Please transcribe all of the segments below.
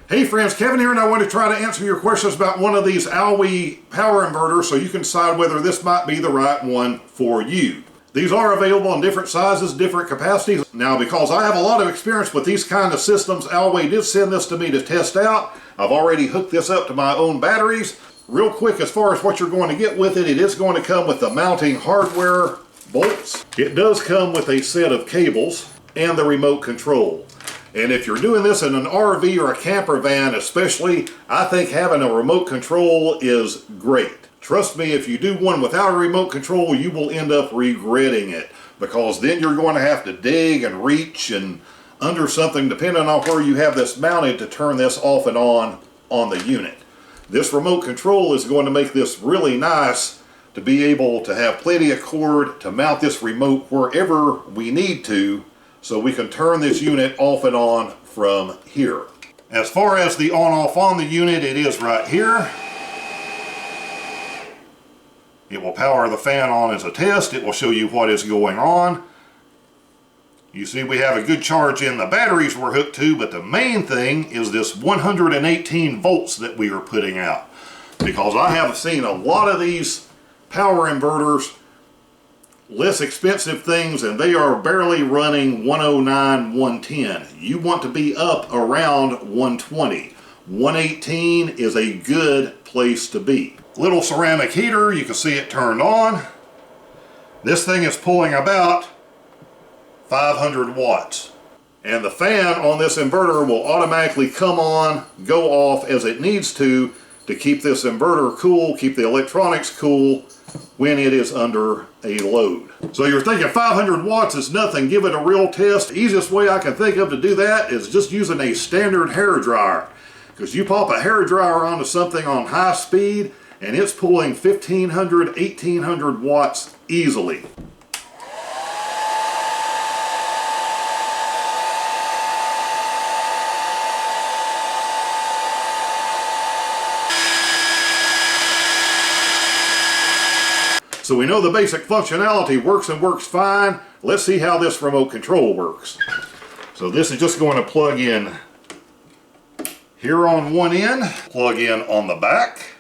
Hey friends, Kevin here, and I want to try to answer your questions about one of these Allwei power inverters so you can decide whether this might be the right one for you. These are available in different sizes, different capacities. Now, because I have a lot of experience with these kind of systems, Allwei did send this to me to test out. I've already hooked this up to my own batteries. Real quick, as far as what you're going to get with it, it is going to come with the mounting hardware bolts. It does come with a set of cables and the remote control. And if you're doing this in an RV or a camper van especially, I think having a remote control is great. Trust me, if you do one without a remote control, you will end up regretting it, because then you're going to have to dig and reach and under something, depending on where you have this mounted, to turn this off and on the unit. This remote control is going to make this really nice to be able to have plenty of cord to mount this remote wherever we need to, so we can turn this unit off and on from here. As far as the on-off on the unit, it is right here. It will power the fan on as a test. It will show you what is going on. You see we have a good charge in the batteries we're hooked to, but the main thing is this 118 volts that we are putting out. Because I have seen a lot of these power inverters, less expensive things, and they are barely running 109, 110. You want to be up around 120. 118 is a good place to be. Little ceramic heater, you can see it turned on. This thing is pulling about 500 watts. And the fan on this inverter will automatically come on, go off as it needs to keep this inverter cool, keep the electronics cool when it is under a load. So you're thinking 500 watts is nothing, give it a real test. The easiest way I can think of to do that is just using a standard hair dryer. Because you pop a hair dryer onto something on high speed and it's pulling 1500, 1800 watts easily. So we know the basic functionality works and works fine. Let's see how this remote control works. So this is just going to plug in here on one end, plug in on the back.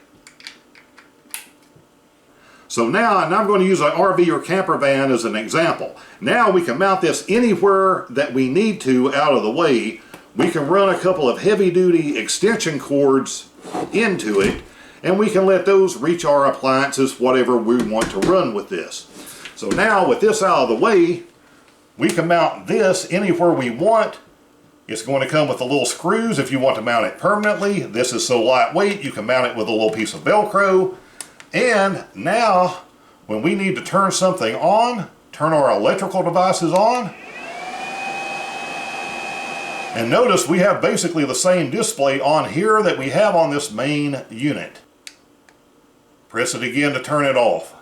So now, and I'm going to use an RV or camper van as an example. Now we can mount this anywhere that we need to out of the way. We can run a couple of heavy-duty extension cords into it, and we can let those reach our appliances, whatever we want to run with this. So now with this out of the way, we can mount this anywhere we want. It's going to come with the little screws if you want to mount it permanently. This is so lightweight you can mount it with a little piece of Velcro. And now when we need to turn something on, turn our electrical devices on, and notice we have basically the same display on here that we have on this main unit. Press it again to turn it off.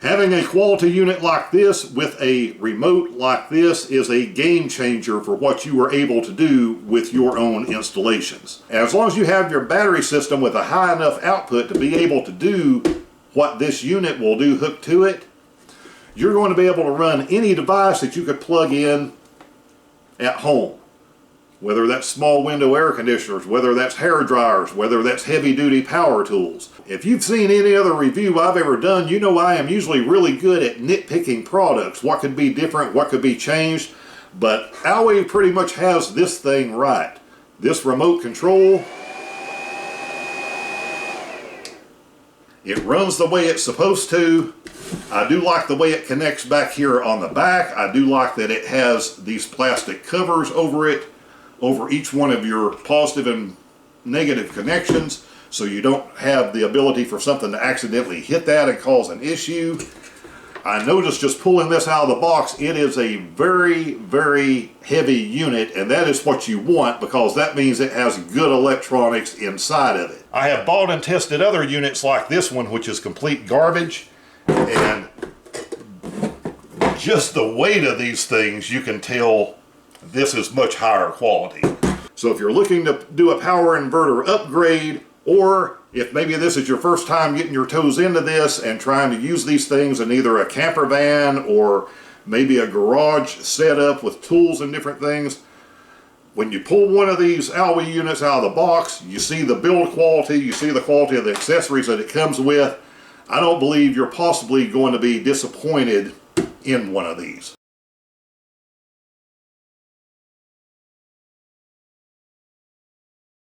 Having a quality unit like this with a remote like this is a game changer for what you are able to do with your own installations. As long as you have your battery system with a high enough output to be able to do what this unit will do hooked to it, you're going to be able to run any device that you could plug in at home. Whether that's small window air conditioners, whether that's hair dryers, whether that's heavy duty power tools. If you've seen any other review I've ever done, you know I am usually really good at nitpicking products. What could be different, what could be changed. But Allwei pretty much has this thing right. This remote control, it runs the way it's supposed to. I do like the way it connects back here on the back. I do like that it has these plastic covers over it, over each one of your positive and negative connections, so you don't have the ability for something to accidentally hit that and cause an issue. I noticed just pulling this out of the box, it is a very, very heavy unit, and that is what you want, because that means it has good electronics inside of it. I have bought and tested other units like this one, which is complete garbage, and just the weight of these things, you can tell this is much higher quality. So if you're looking to do a power inverter upgrade, or if maybe this is your first time getting your toes into this and trying to use these things in either a camper van or maybe a garage setup with tools and different things, when you pull one of these Allwei units out of the box, you see the build quality, you see the quality of the accessories that it comes with. I don't believe you're possibly going to be disappointed in one of these.